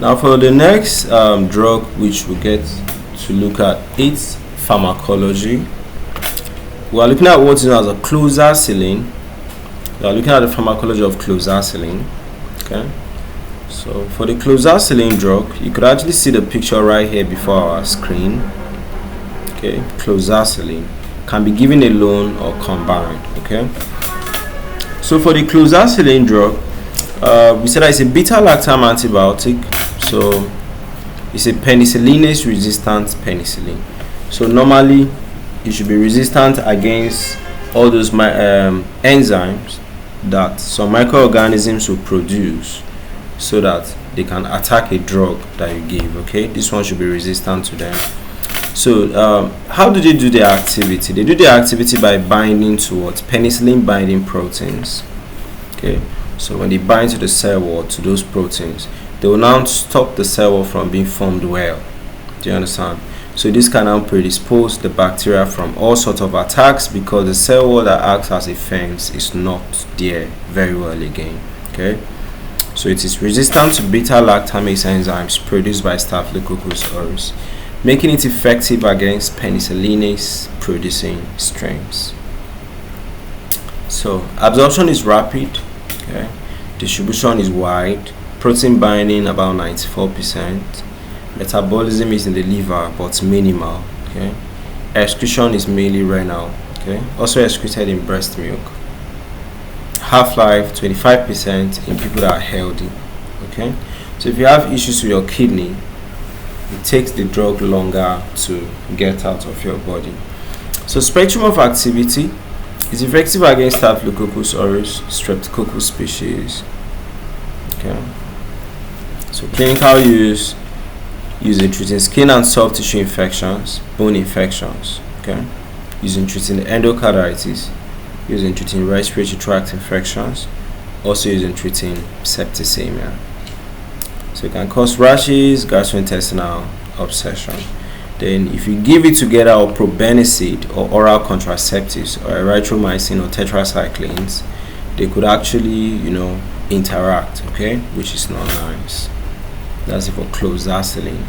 Now for the next drug which we get to look at, its pharmacology. We are looking at what is known as a cloxacillin. We are looking at the pharmacology of cloxacillin. Okay. So for the cloxacillin drug, you could actually see the picture right here before our screen. Okay, cloxacillin can be given alone or combined. Okay. So for the cloxacillin drug, we said that it's a beta-lactam antibiotic. So it's a penicillinase-resistant penicillin. So normally it should be resistant against all those enzymes that some microorganisms will produce so that they can attack a drug that you give. Okay, this one should be resistant to them. So how do they do their activity? They do their activity by binding towards penicillin binding proteins. Okay, so when they bind to the cell wall, to those proteins, they will now stop the cell wall from being formed well. Do you understand? So this can now predispose the bacteria from all sorts of attacks, because the cell wall that acts as a fence is not there very well again. Okay, so it is resistant to beta-lactamase enzymes produced by Staphylococcus aureus, making it effective against penicillinase producing strains. So absorption is rapid. Okay, distribution is wide. Protein binding about 94%. Metabolism is in the liver but minimal. Okay, excretion is mainly renal. Okay, also excreted in breast milk. Half-life 25% in people that are healthy. Okay, so if you have issues with your kidney, it takes the drug longer to get out of your body. So spectrum of activity is effective against Staphylococcus aureus, Streptococcus species. Okay, so clinical use in treating skin and soft tissue infections, bone infections. Okay, using treating endocarditis, using treating respiratory tract infections, also using treating septicemia. So it can cause rashes, gastrointestinal obsession. Then if you give it together with probenecid or oral contraceptives or erythromycin or tetracyclines, they could actually, interact, okay, which is not nice. That's it for cloxacillin.